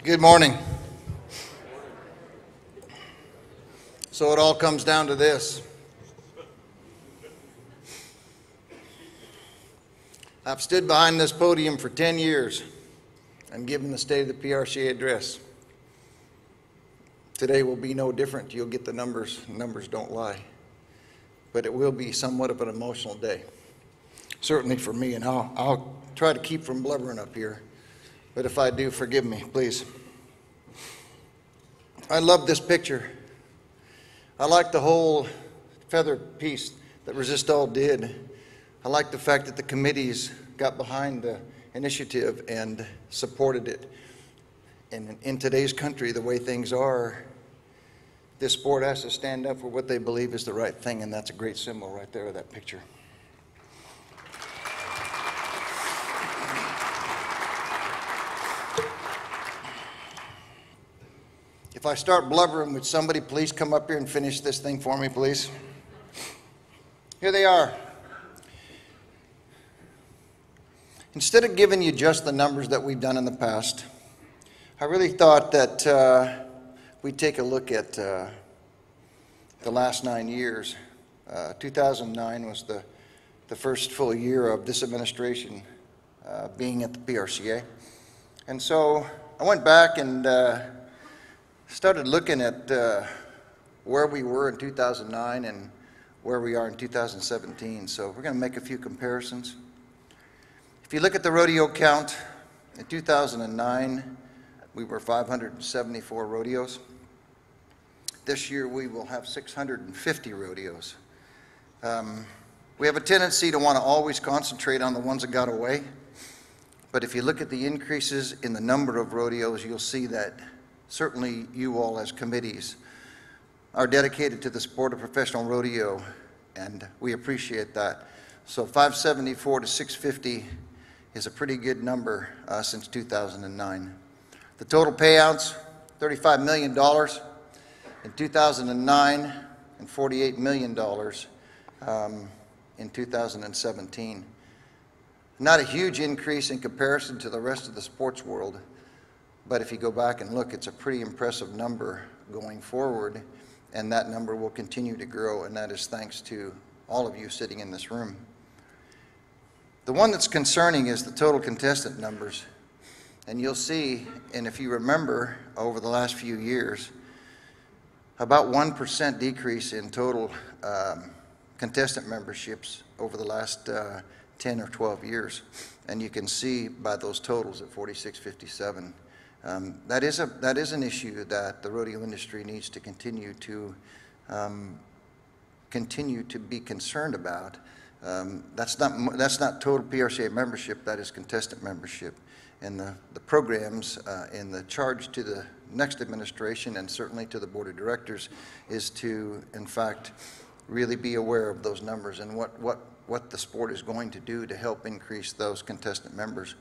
Good morning. So it all comes down to this. I've stood behind this podium for 10 years and given the State of the PRCA address. Today will be no different. You'll get the numbers. Numbers don't lie. But it will be somewhat of an emotional day. Certainly for me, and I'll try to keep from blubbering up here. But if I do, forgive me, please. I love this picture. I like the whole feathered piece that Resist All did. I like the fact that the committees got behind the initiative and supported it. And in today's country, the way things are, this sport has to stand up for what they believe is the right thing, and that's a great symbol right there of that picture. If I start blubbering, would somebody please come up here and finish this thing for me, please? Here they are. Instead of giving you just the numbers that we've done in the past, I really thought that we'd take a look at the last 9 years. 2009 was the first full year of this administration being at the PRCA. And so I went back and started looking at where we were in 2009 and where we are in 2017. So we're going to make a few comparisons. If you look at the rodeo count, in 2009, we were 574 rodeos. This year, we will have 650 rodeos. We have a tendency to want to always concentrate on the ones that got away. But if you look at the increases in the number of rodeos, you'll see that certainly you all as committees are dedicated to the sport of professional rodeo, and we appreciate that. So 574 to 650 is a pretty good number since 2009. The total payouts, $35 million in 2009 and $48 million in 2017. Not a huge increase in comparison to the rest of the sports world, but if you go back and look, it's a pretty impressive number going forward, and that number will continue to grow, and that is thanks to all of you sitting in this room. The one that's concerning is the total contestant numbers. And you'll see, and if you remember, over the last few years, about 1% decrease in total contestant memberships over the last 10 or 12 years. And you can see by those totals at 4657. That is an issue that the rodeo industry needs to continue to be concerned about. That's not total PRCA membership, that is contestant membership. And the programs and the charge to the next administration and certainly to the board of directors is to, in fact, really be aware of those numbers and what the sport is going to do to help increase those contestant members.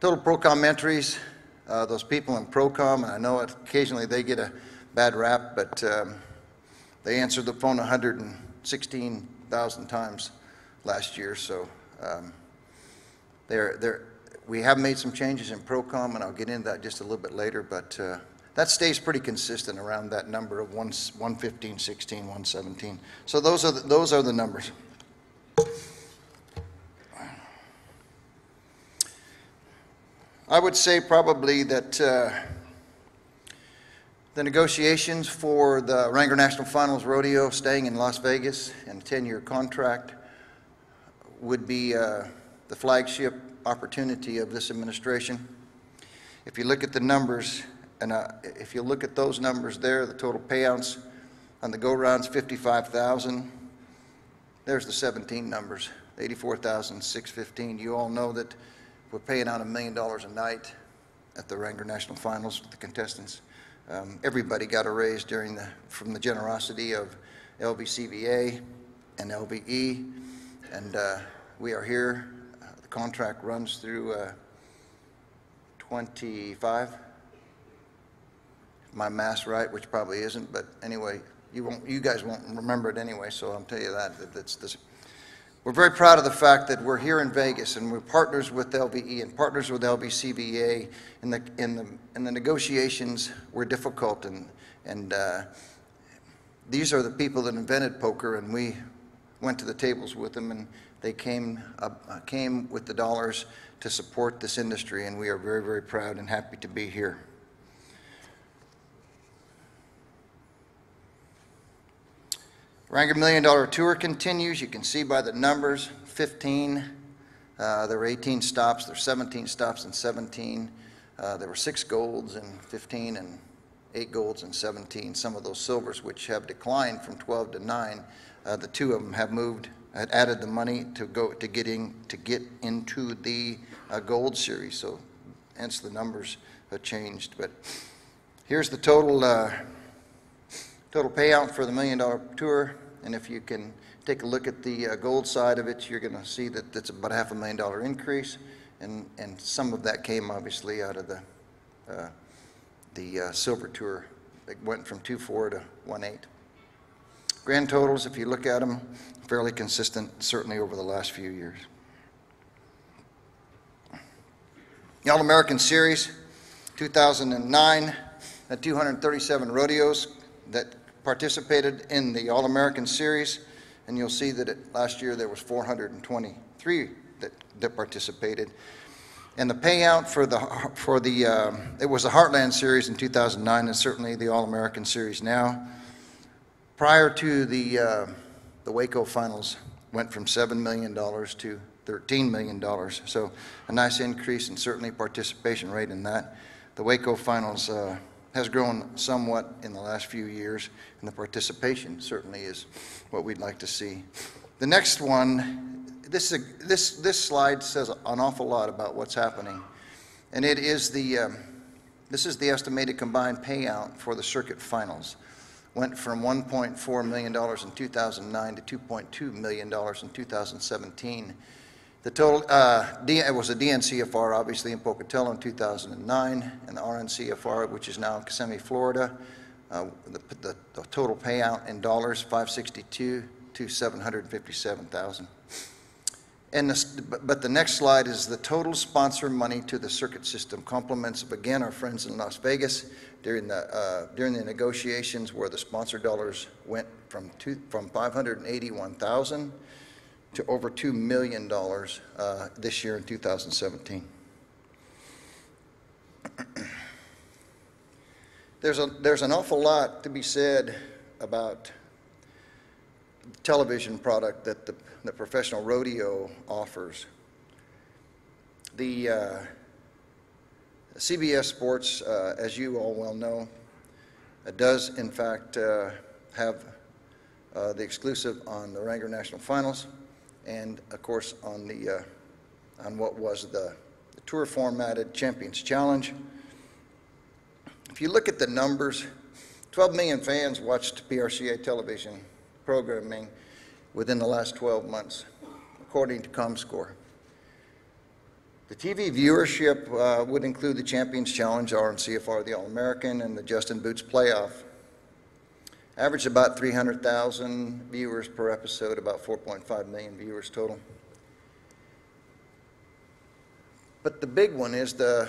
Total pro-com entries, those people in pro-com, and I know occasionally they get a bad rap, but they answered the phone 116,000 times last year, so we have made some changes in pro-com, and I'll get into that just a little bit later, but that stays pretty consistent around that number of 115, 16, 117. So those are the numbers. I would say probably that the negotiations for the Wrangler National Finals Rodeo staying in Las Vegas and a 10-year contract would be the flagship opportunity of this administration. If you look at the numbers, and if you look at those numbers there, the total payouts on the go-rounds, 55,000. There's the 17 numbers, 84,615. You all know that we're paying out $1 million a night at the Wrangler National Finals with the contestants. Everybody got a raise from the generosity of LVCVA and LVE, and we are here. The contract runs through 25. If my math's right, which probably isn't, but anyway, you guys won't remember it anyway, so I'll tell you that. We're very proud of the fact that we're here in Vegas and we're partners with LVE and partners with LVCVA, and the negotiations were difficult, and these are the people that invented poker, and we went to the tables with them, and they came with the dollars to support this industry, and we are very, very proud and happy to be here. Wrangler $1 Million Tour continues. You can see by the numbers, 15. There were 18 stops. There were 17 stops in 17. There were 6 golds in 15 and 8 golds in 17. Some of those silvers, which have declined from 12 to 9, the 2 of them have moved, had added the money to get into the gold series. So, hence the numbers have changed. But here's the total payout for the $1 Million Tour. And if you can take a look at the gold side of it, you're going to see that that's about a $500,000 increase, and some of that came obviously out of the silver tour. It went from 2.4 to 1.8. Grand totals, if you look at them, fairly consistent, certainly over the last few years. The All-American Series, 2009, had 237 rodeos that participated in the All-American Series, and you'll see that last year there was 423 that participated. And the payout it was the Heartland Series in 2009, and certainly the All-American Series now. Prior to the Waco Finals, went from $7 million to $13 million, so a nice increase, and certainly participation rate in that. The Waco Finals has grown somewhat in the last few years, and the participation certainly is what we'd like to see. The next one, this slide says an awful lot about what's happening, and it is this is the estimated combined payout for the circuit finals. Went from $1.4 million in 2009 to $2.2 million in 2017. The total, it was a DNCFR, obviously, in Pocatello in 2009, and the RNCFR, which is now in Kissimmee, Florida. The total payout in dollars, 562 to 757,000. But the next slide is the total sponsor money to the circuit system. Compliments of, again, our friends in Las Vegas during the negotiations, where the sponsor dollars went from 581,000 to over $2 million this year in 2017. There's an awful lot to be said about the television product that the professional rodeo offers. The CBS Sports, as you all well know, does in fact have the exclusive on the Wrangler National Finals, and of course on what was the tour formatted Champions Challenge. If you look at the numbers, 12 million fans watched PRCA television programming within the last 12 months, according to ComScore. The TV viewership would include the Champions Challenge, RNCFR, the All-American, and the Justin Boots Playoff. Averaged about 300,000 viewers per episode, about 4.5 million viewers total. But the big one is the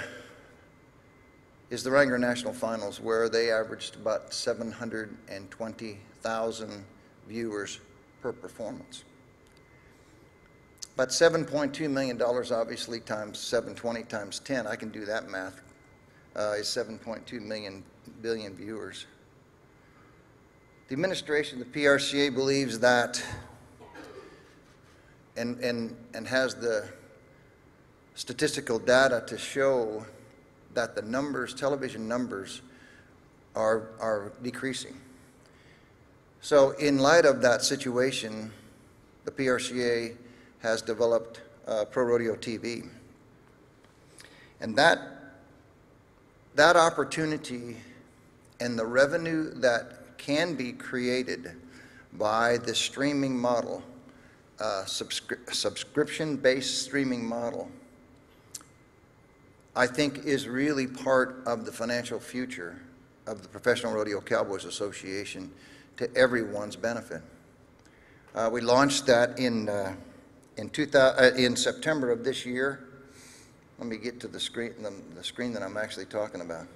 Wrangler National Finals, where they averaged about 720,000 viewers per performance. About $7.2 million, obviously, times 720 times 10, I can do that math, is 7.2 billion viewers. The administration, the PRCA, believes that, and has the statistical data to show that the numbers, television numbers, are decreasing. So in light of that situation, the PRCA has developed Pro Rodeo TV. And that opportunity and the revenue that can be created by the streaming model, subscription-based streaming model, I think is really part of the financial future of the Professional Rodeo Cowboys Association, to everyone's benefit. We launched that in in September of this year. Let me get to the screen that I'm actually talking about.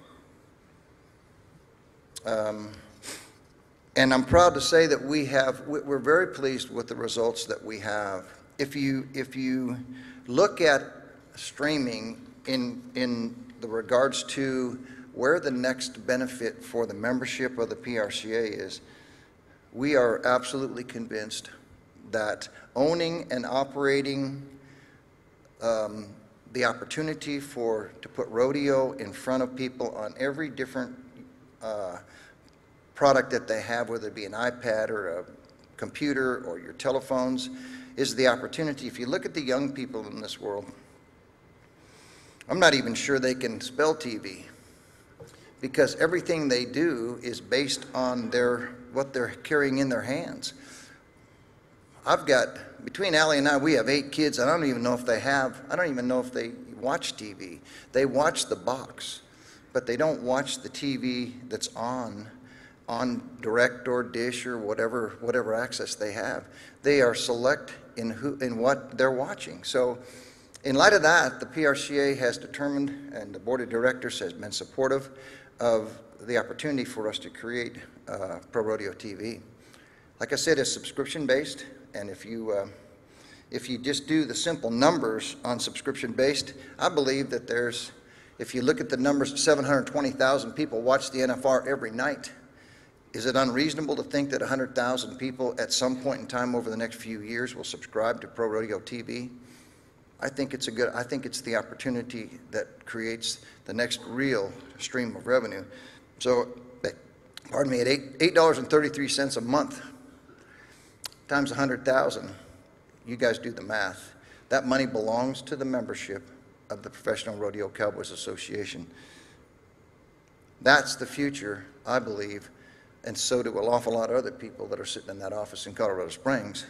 And I'm proud to say that we're very pleased with the results that we have. If you look at streaming in the regards to where the next benefit for the membership of the PRCA is, we are absolutely convinced that owning and operating the opportunity to put Rodeo in front of people on every different product that they have, whether it be an iPad or a computer or your telephones, is the opportunity. If you look at the young people in this world, I'm not even sure they can spell TV, because everything they do is based on what they're carrying in their hands. Between Allie and I, we have 8 kids. I don't even know if they watch TV. They watch the box, but they don't watch the TV that's on direct or dish or whatever access they have. They are select in what they're watching. So in light of that, the PRCA has determined, and the board of directors has been supportive of the opportunity for us to create Pro Rodeo TV. Like I said, it's subscription based, and if you just do the simple numbers on subscription based, I believe that if you look at the numbers, 720,000 people watch the NFR every night. Is it unreasonable to think that 100,000 people at some point in time over the next few years will subscribe to Pro Rodeo TV? I think it's the opportunity that creates the next real stream of revenue. So, pardon me, at $8.33 a month times 100,000, you guys do the math. That money belongs to the membership of the Professional Rodeo Cowboys Association. That's the future, I believe, and so do an awful lot of other people that are sitting in that office in Colorado Springs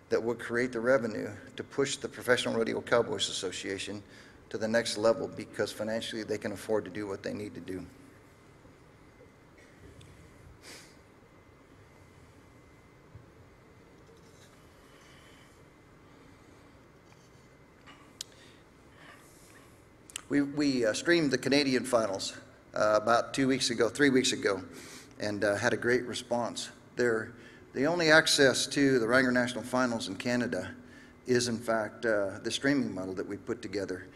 that would create the revenue to push the Professional Rodeo Cowboys Association to the next level, because financially they can afford to do what they need to do. We streamed the Canadian finals about 3 weeks ago, and had a great response. The only access to the Wrangler National Finals in Canada is, in fact, the streaming model that we put together.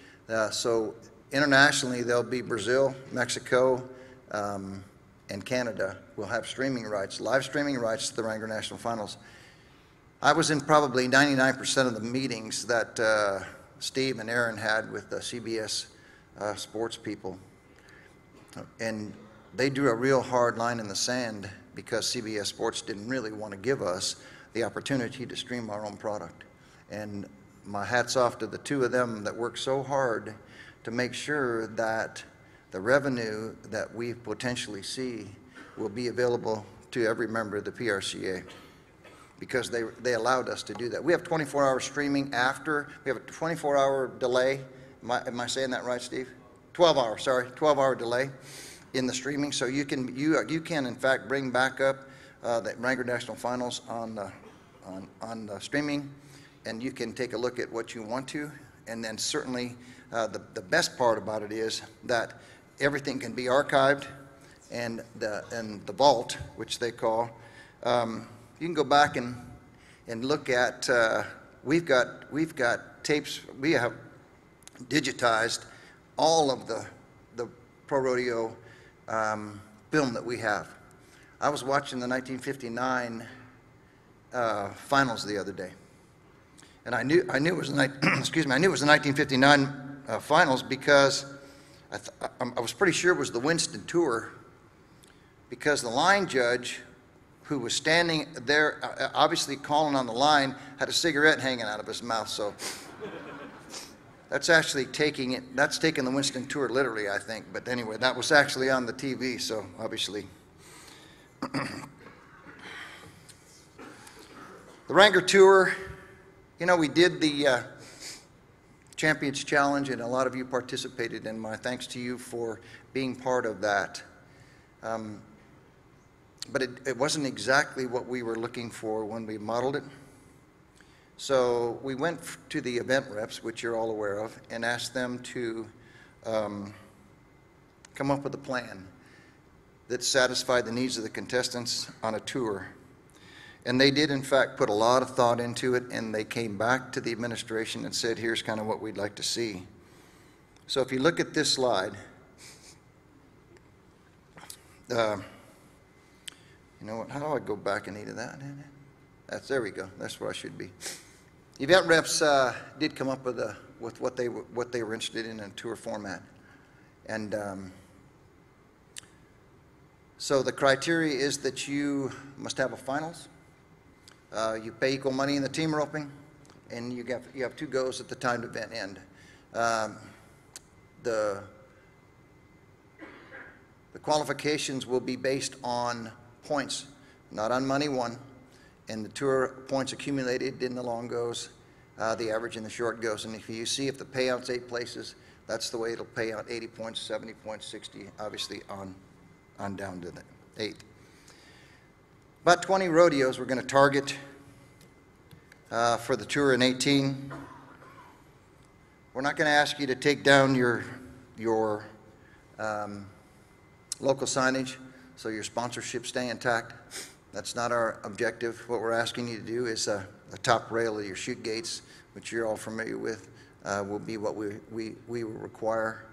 So internationally, there'll be Brazil, Mexico, and Canada will have streaming rights, live streaming rights to the Wrangler National Finals. I was in probably 99% of the meetings that Steve and Aaron had with the CBS sports people, and they drew a real hard line in the sand because CBS Sports didn't really want to give us the opportunity to stream our own product. And my hat's off to the two of them that worked so hard to make sure that the revenue that we potentially see will be available to every member of the PRCA, because they allowed us to do that. We have 24-hour streaming after. We have a 24-hour delay. Am I saying that right, Steve? 12-hour, sorry, 12-hour delay in the streaming. So you can in fact bring back up the Wrangler National Finals on the streaming, and you can take a look at what you want to. And then certainly the best part about it is that everything can be archived, and the vault, which they call, you can go back and look at. We've got tapes. We have digitized all of the Pro Rodeo film that we have. I was watching the 1959 finals the other day, and I knew it was the excuse me. I knew it was the 1959 finals because I was pretty sure it was the Winston Tour, because the line judge, who was standing there, obviously calling on the line, had a cigarette hanging out of his mouth. So that's actually taking the Winston Tour literally, I think. But anyway, that was actually on the TV, so obviously. The Wrangler Tour, you know, we did the Champions Challenge, and a lot of you participated, and my thanks to you for being part of that. But it wasn't exactly what we were looking for when we modeled it. So we went to the event reps, which you're all aware of, and asked them to come up with a plan that satisfied the needs of the contestants on a tour. And they did, in fact, put a lot of thought into it, and they came back to the administration and said, here's kind of what we'd like to see. So if you look at this slide, you know what, how do I go back and into that? There we go, that's where I should be. Event reps did come up with what they were interested in a tour format. And so the criteria is that you must have a finals. You pay equal money in the team roping, and you have 2 goes at the time to event end. The qualifications will be based on points, not on money won, and the tour points accumulated in the long goes, the average in the short goes. And if you see if the payout's 8 places, that's the way it'll pay out: 80 points, 70 points, 60, obviously on down to the 8th. About 20 rodeos we're going to target for the tour in 18. We're not going to ask you to take down your local signage, so your sponsorships stay intact. That's not our objective. What we're asking you to do is the top rail of your chute gates, which you're all familiar with, will be what we will require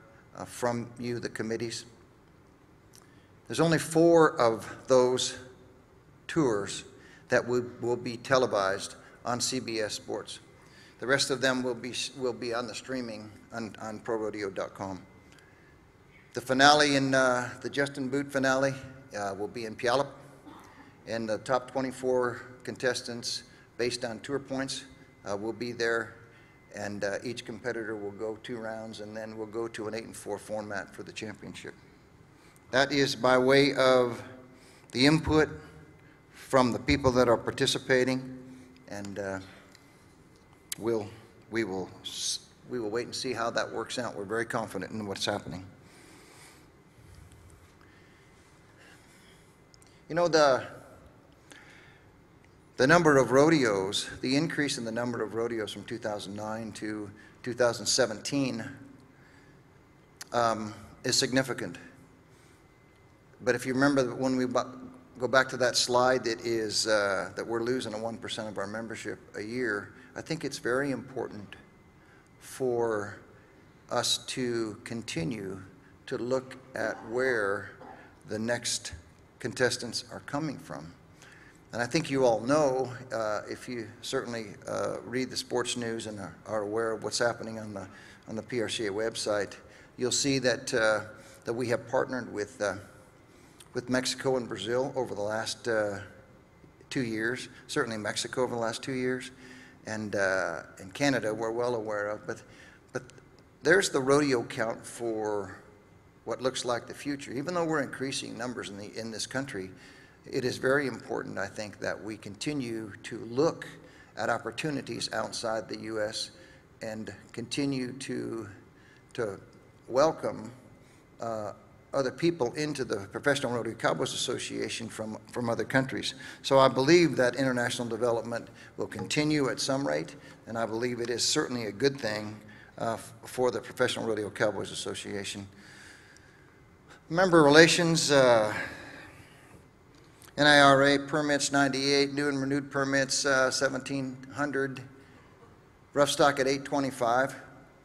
from you, the committees. There's only 4 of those tours that will be televised on CBS Sports. The rest of them will be on the streaming on ProRodeo.com. The finale in the Justin Boot finale will be in Puyallup, and the top 24 contestants based on tour points will be there, and each competitor will go 2 rounds, and then we'll go to an 8-4 format for the championship. That is by way of the input from the people that are participating, and we will wait and see how that works out. We're very confident in what's happening. You know, the number of rodeos, the increase in the number of rodeos from 2009 to 2017 is significant. But if you remember, when we go back to that slide that is that we're losing 1% of our membership a year, I think it's very important for us to continue to look at where the next contestants are coming from. And I think you all know, if you certainly read the sports news and are aware of what's happening on the PRCA website, you'll see that that we have partnered with Mexico and Brazil over the last 2 years. Certainly Mexico over the last 2 years, and Canada we're well aware of. But there's the rodeo count for what looks like the future. Even though we're increasing numbers in this country, it is very important, I think, that we continue to look at opportunities outside the U.S. and continue to welcome other people into the Professional Rodeo Cowboys Association from other countries. So I believe that international development will continue at some rate, and I believe it is certainly a good thing for the Professional Rodeo Cowboys Association. Member relations, NIRA permits 98, new and renewed permits 1,700, rough stock at 825,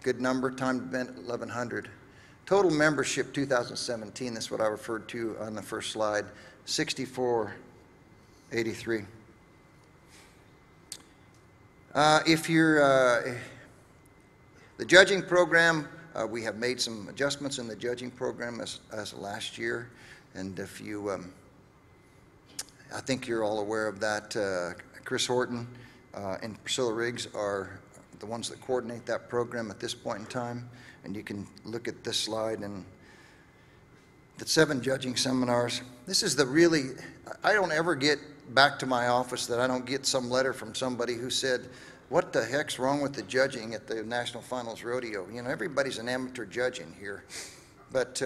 good number, time to event 1,100. Total membership 2017, that's what I referred to on the first slide, 6483. If you're the judging program, we have made some adjustments in the judging program as last year, and if you, I think you're all aware of that. Chris Horton and Priscilla Riggs are the ones that coordinate that program at this point in time, and you can look at this slide and the 7 judging seminars. This is the really, I don't ever get back to my office that I don't get some letter from somebody who said, what the heck's wrong with the judging at the National Finals Rodeo? You know, everybody's an amateur judge in here, but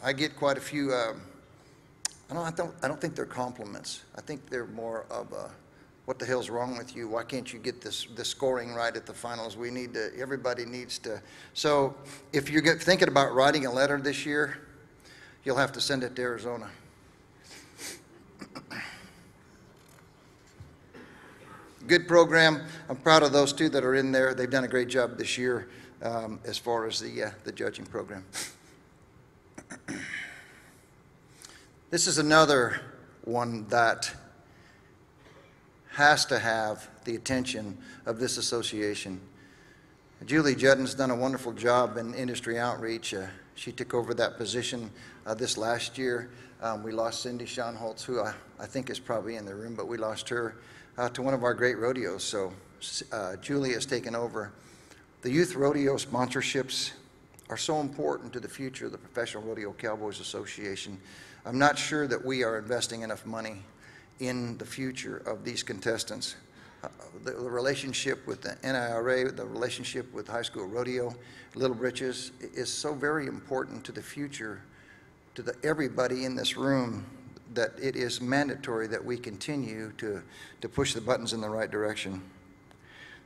I get quite a few. I don't think they're compliments. I think they're more of what the hell's wrong with you? Why can't you get the scoring right at the finals? We need to, everybody needs to. So if you're thinking about writing a letter this year, you'll have to send it to Arizona. Good program. I'm proud of those two that are in there. They've done a great job this year as far as the judging program. This is another one that has to have the attention of this association. Julie Juddin's done a wonderful job in industry outreach. She took over that position this last year. We lost Cindy Schoenholtz, who I think is probably in the room, but we lost her to one of our great rodeos. So Julie has taken over. The youth rodeo sponsorships are so important to the future of the Professional Rodeo Cowboys Association. I'm not sure that we are investing enough money in the future of these contestants. The relationship with the NIRA, the relationship with high school rodeo, Little Britches, is so very important to the future, to everybody in this room, that it is mandatory that we continue to push the buttons in the right direction.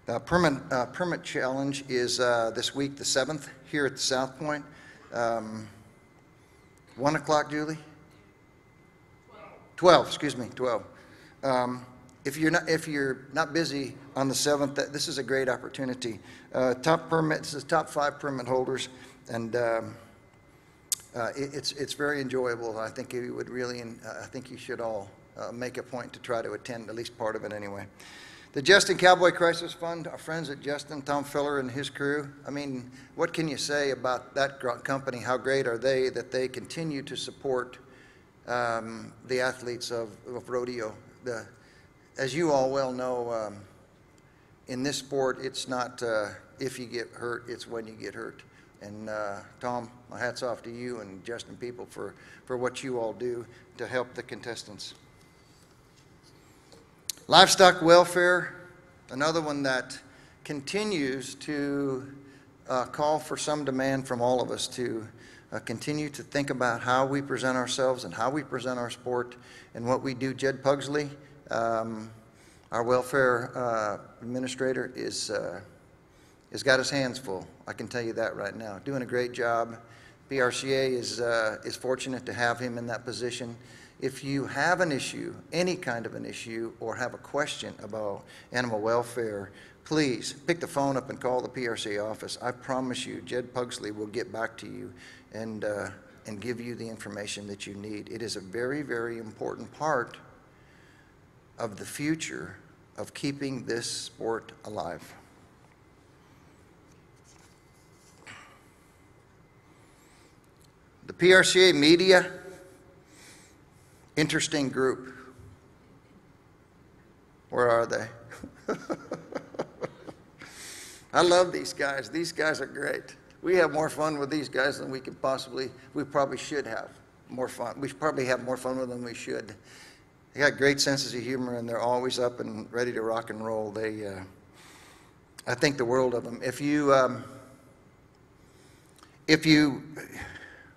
The permit challenge is this week, the 7th, here at the South Point. 1 o'clock, Julie? 12, excuse me, 12. If you're not busy on the 7th, this is a great opportunity. Top permits, the top 5 permit holders, and it's very enjoyable. I think you would really, I think you should all make a point to try to attend at least part of it anyway. The Justin Cowboy Crisis Fund, our friends at Justin, Tom Filler and his crew. I mean, what can you say about that company? How great are they that they continue to support the athletes of rodeo? As you all well know, in this sport, it's not if you get hurt, it's when you get hurt. And Tom, my hat's off to you and Justin people for what you all do to help the contestants. Livestock Welfare, another one that continues to call for some demand from all of us to continue to think about how we present ourselves and how we present our sport and what we do. Jed Pugsley, our welfare administrator, has got his hands full. I can tell you that right now. Doing a great job. PRCA is fortunate to have him in that position. If you have an issue, any kind of an issue, or have a question about animal welfare, please pick the phone up and call the PRCA office. I promise you, Jed Pugsley will get back to you and give you the information that you need. It is a very, very important part of the future of keeping this sport alive. The PRCA media, interesting group. Where are they? I love these guys. These guys are great. We have more fun with these guys than we probably should have more fun. We probably have more fun with them than we should. They got great senses of humor, and they're always up and ready to rock and roll. I think the world of them.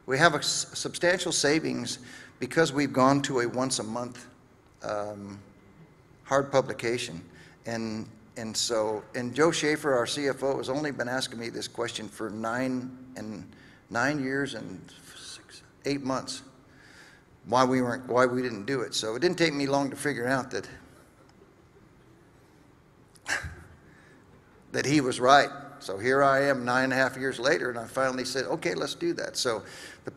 We have a substantial savings because we've gone to a once-a-month hard publication, and Joe Schaefer, our CFO, has only been asking me this question for 9 years and 8 months. Why we didn't do it. So it didn't take me long to figure out that he was right. So here I am 9.5 years later, and I finally said, okay, let's do that. So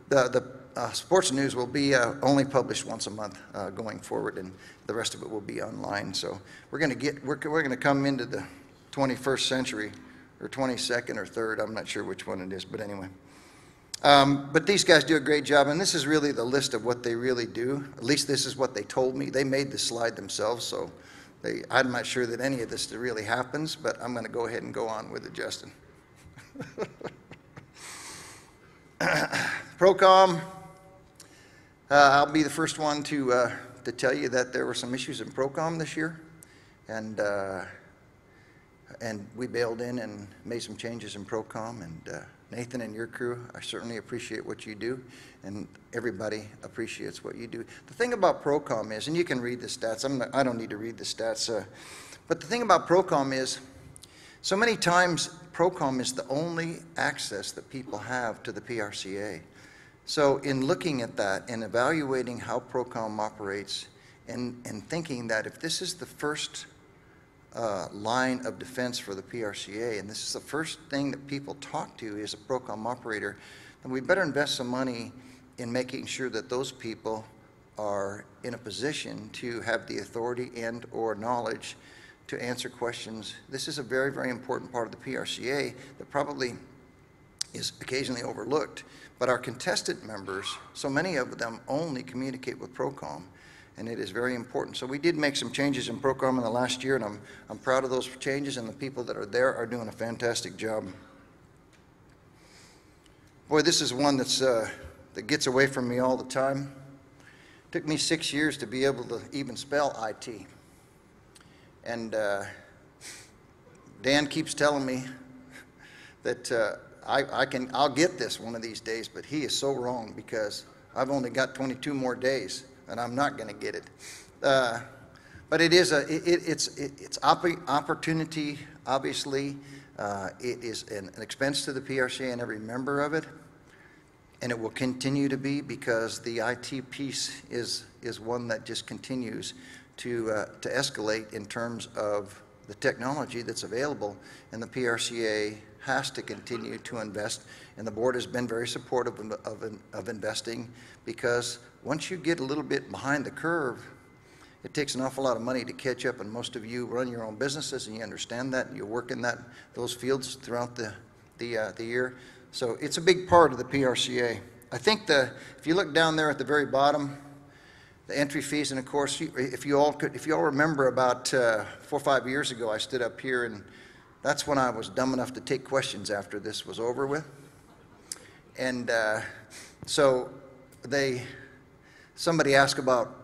the sports news will be only published once a month going forward, and the rest of it will be online. So we're going to come into the 21st century, or 22nd or 3rd. I'm not sure which one it is, but anyway. But these guys do a great job, and this is really the list of what they really do. At least this is what they told me. They made the slide themselves, so I'm not sure that any of this really happens, but I'm going to go ahead and go on with it, Justin. Procom, I'll be the first one to tell you that there were some issues in Procom this year, and we bailed in and made some changes in Procom, and Nathan and your crew, I certainly appreciate what you do, and everybody appreciates what you do. The thing about ProCom is, and you can read the stats, I don't need to read the stats, but the thing about ProCom is, so many times ProCom is the only access that people have to the PRCA. So in looking at that and evaluating how ProCom operates and thinking that if this is the first line of defense for the PRCA, and this is the first thing that people talk to is a ProCom operator, then we better invest some money in making sure that those people are in a position to have the authority and or knowledge to answer questions. This is a very, very important part of the PRCA that probably is occasionally overlooked, but our contestant members, so many of them only communicate with ProCom, and it is very important. So we did make some changes in ProCom in the last year, and I'm proud of those changes, and the people that are there are doing a fantastic job. Boy, this is one that gets away from me all the time. It took me 6 years to be able to even spell IT. And Dan keeps telling me that I'll get this one of these days, but he is so wrong because I've only got 22 more days and I'm not going to get it. But it is it's opportunity, obviously. It is an expense to the PRCA and every member of it, and it will continue to be because the IT piece is one that just continues to escalate in terms of the technology that's available, and the PRCA has to continue to invest, and the board has been very supportive of investing, because once you get a little bit behind the curve, it takes an awful lot of money to catch up, and most of you run your own businesses and you understand that, and you work in those fields throughout the year. So it's a big part of the PRCA. I think if you look down there at the very bottom, the entry fees, and of course, if you all remember about 4 or 5 years ago, I stood up here, and that's when I was dumb enough to take questions after this was over with. And so somebody asked about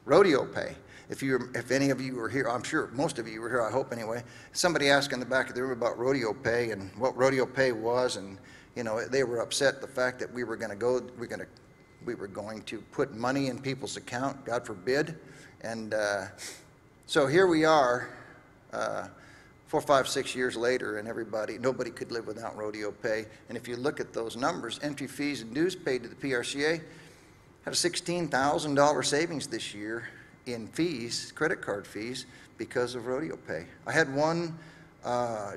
rodeo pay. If any of you were here, I'm sure most of you were here, I hope anyway. Somebody asked in the back of the room about rodeo pay and what rodeo pay was, and they were upset the fact that we were going to put money in people's account, God forbid. And so here we are, 4, 5, 6 years later, and nobody could live without rodeo pay. And if you look at those numbers, entry fees and dues paid to the PRCA had a $16,000 savings this year in fees, credit card fees, because of rodeo pay. I had one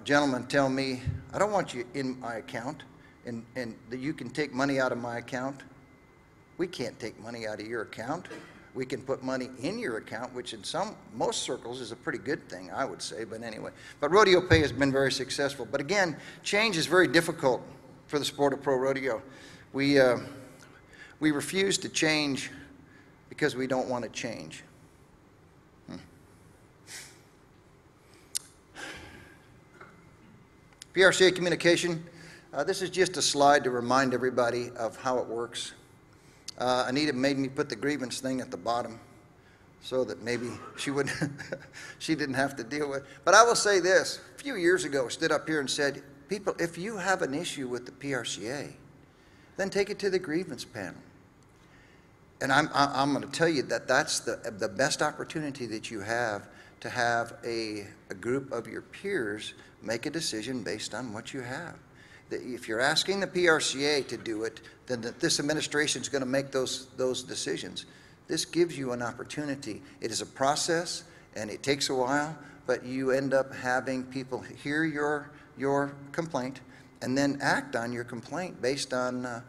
gentleman tell me, I don't want you in my account, and that you can take money out of my account. We can't take money out of your account. We can put money in your account, which in most circles is a pretty good thing, I would say, but anyway. But rodeo pay has been very successful. But again, change is very difficult for the sport of pro rodeo. We refuse to change because we don't want to change. PRCA communication. This is just a slide to remind everybody of how it works. Anita made me put the grievance thing at the bottom so that maybe she didn't have to deal with it. But I will say this, a few years ago, I stood up here and said, people, if you have an issue with the PRCA, then take it to the grievance panel. And I'm going to tell you that that's the best opportunity that you have to have a group of your peers make a decision based on what you have. If you're asking the PRCA to do it, then this administration is going to make those decisions. This gives you an opportunity. It is a process, and it takes a while, but you end up having people hear your complaint and then act on your complaint based on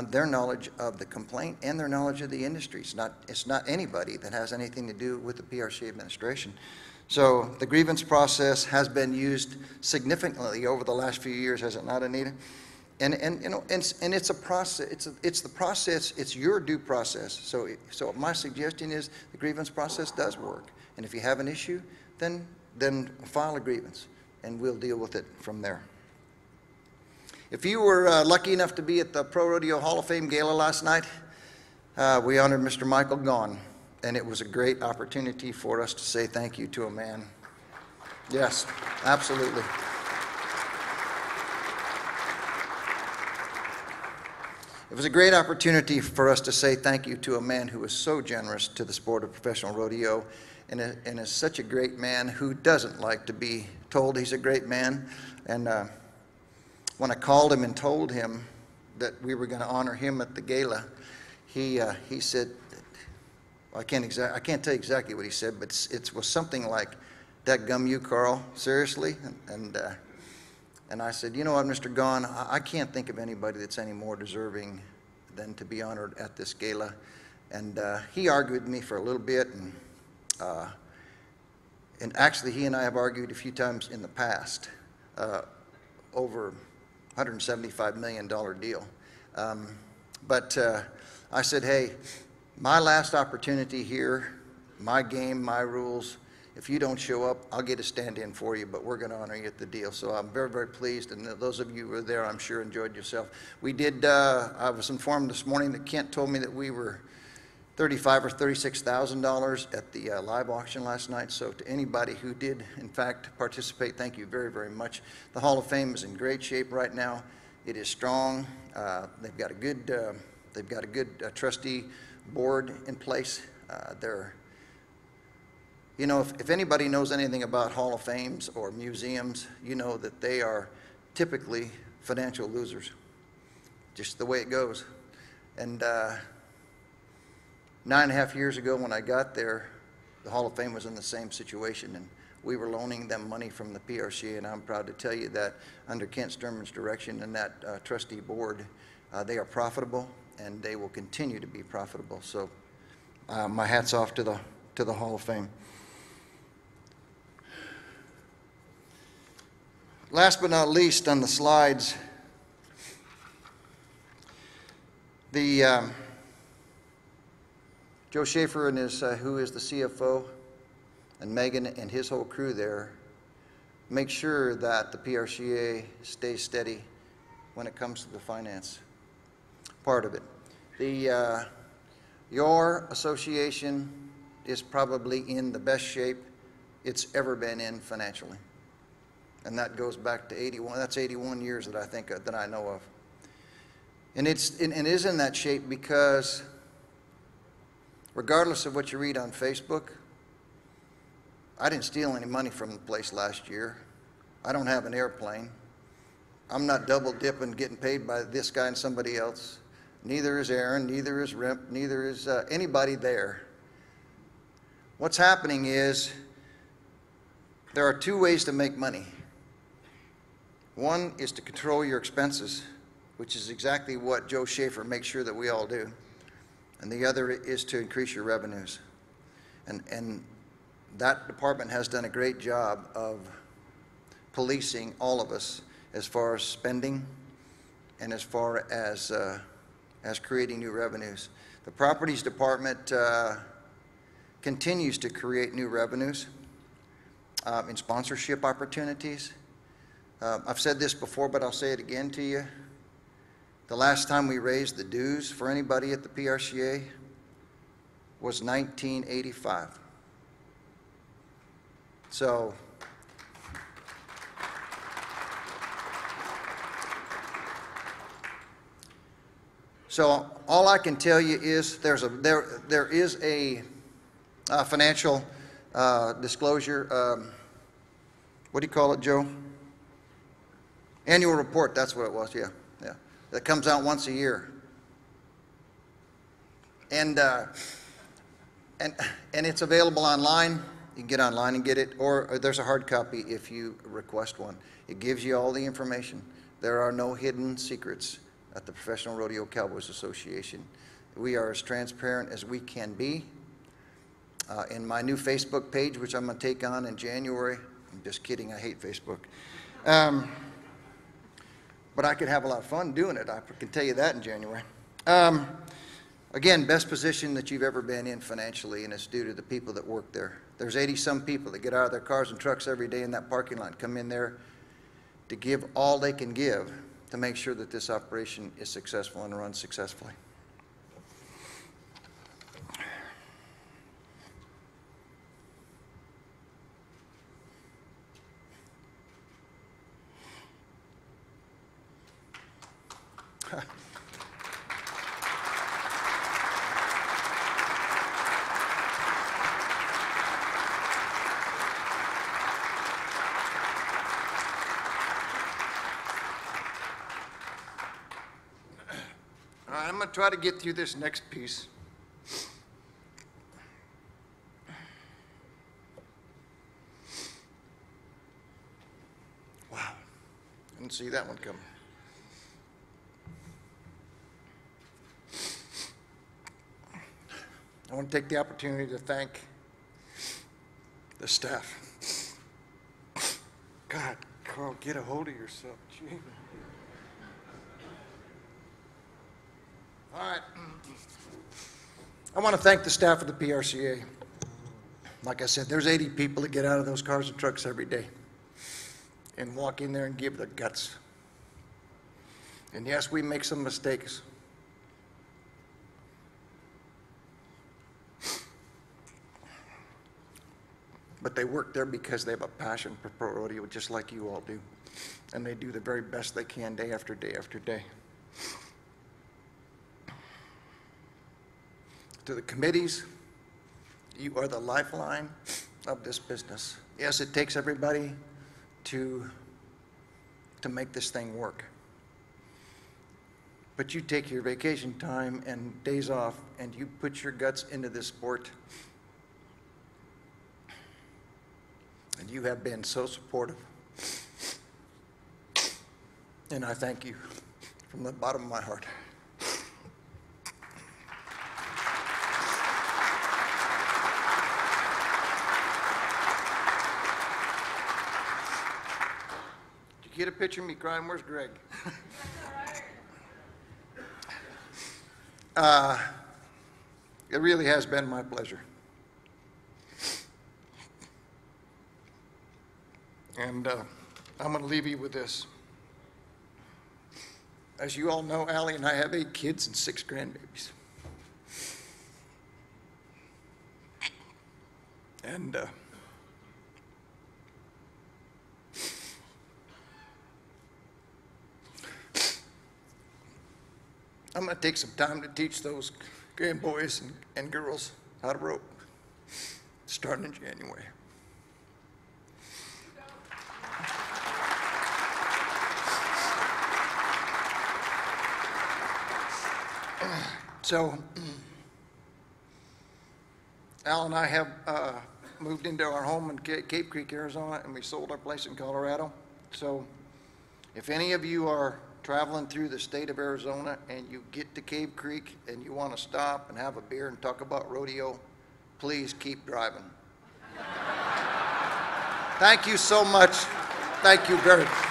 their knowledge of the complaint and their knowledge of the industry. It's not anybody that has anything to do with the PRCA administration. So the grievance process has been used significantly over the last few years, has it not, Anita? And it's a process. It's the process. It's your due process. So my suggestion is the grievance process does work. And if you have an issue, then file a grievance, and we'll deal with it from there. If you were lucky enough to be at the Pro Rodeo Hall of Fame Gala last night, we honored Mr. Michael Gaughan. And it was a great opportunity for us to say thank you to a man. Yes, absolutely. It was a great opportunity for us to say thank you to a man who was so generous to the sport of professional rodeo, and is such a great man who doesn't like to be told he's a great man. And when I called him and told him that we were going to honor him at the gala, he said, I can't tell you exactly what he said, but it was something like, "Dadgum you, Karl, seriously?" And I said, "You know what, Mr. Gahn, I can't think of anybody that's any more deserving than to be honored at this gala." And he argued with me for a little bit, and actually he and I have argued a few times in the past over $175 million deal. But I said, "Hey, my last opportunity here, my game, my rules. If you don't show up, I'll get a stand-in for you, but we're going to honor you at the deal." So I'm very, very pleased, and those of you who were there, I'm sure, enjoyed yourself. We did, I was informed this morning that Kent told me that we were $35,000 or $36,000 at the live auction last night. So to anybody who did, in fact, participate, thank you very, very much. The Hall of Fame is in great shape right now. It is strong. They've got a good trustee board in place. You know, if anybody knows anything about Hall of Fames or museums, you know that they are typically financial losers, just the way it goes. And 9.5 years ago when I got there, the Hall of Fame was in the same situation, and we were loaning them money from the PRCA, and I'm proud to tell you that under Kent Sturman's direction and that trustee board, they are profitable, and they will continue to be profitable. So my hat's off to the Hall of Fame. Last but not least on the slides, Joe Schaefer and who is the CFO, and Megan and his whole crew there make sure that the PRCA stays steady when it comes to the finance part of it. Your association is probably in the best shape it's ever been in financially. And that goes back to 81. That's 81 years that I think that I know of. And it is in that shape because regardless of what you read on Facebook, I didn't steal any money from the place last year. I don't have an airplane. I'm not double dipping, getting paid by this guy and somebody else. Neither is Aaron, neither is Rimp, neither is anybody there. What's happening is there are two ways to make money. One is to control your expenses, which is exactly what Joe Schaefer makes sure that we all do. And the other is to increase your revenues. And that department has done a great job of policing all of us as far as spending and as far as creating new revenues. The properties department continues to create new revenues in sponsorship opportunities. I've said this before, but I'll say it again to you. The last time we raised the dues for anybody at the PRCA was 1985. So all I can tell you is there is a financial disclosure. What do you call it, Joe? Annual report. That's what it was. Yeah. That comes out once a year. And it's available online. You can get online and get it, or there's a hard copy if you request one. It gives you all the information. There are no hidden secrets at the Professional Rodeo Cowboys Association. We are as transparent as we can be. In my new Facebook page, which I'm going to take on in January, I'm just kidding, I hate Facebook. But I could have a lot of fun doing it. I can tell you that in January. Again, best position that you've ever been in financially, and it's due to the people that work there. There's 80-some people that get out of their cars and trucks every day in that parking lot, come in there to give all they can give to make sure that this operation is successful and runs successfully. going to try to get through this next piece. Wow, didn't see that one coming. I want to take the opportunity to thank the staff. God, Karl, get a hold of yourself. Gee. All right. I want to thank the staff of the PRCA. Like I said, there's 80 people that get out of those cars and trucks every day and walk in there and give their guts. And yes, we make some mistakes. But they work there because they have a passion for pro rodeo, just like you all do. And they do the very best they can day after day after day. To the committees, you are the lifeline of this business. Yes, it takes everybody to make this thing work. But you take your vacation time and days off and you put your guts into this sport. And you have been so supportive. And I thank you from the bottom of my heart. Did you get a picture of me crying? Where's Greg? It really has been my pleasure. And I'm going to leave you with this. As you all know, Allie and I have 8 kids and 6 grandbabies. And I'm going to take some time to teach those grandboys and girls how to rope, starting in January. So, Al and I have moved into our home in Cape Creek, Arizona, and we sold our place in Colorado. So, if any of you are traveling through the state of Arizona and you get to Cave Creek and you want to stop and have a beer and talk about rodeo, please keep driving. Thank you so much. Thank you very much.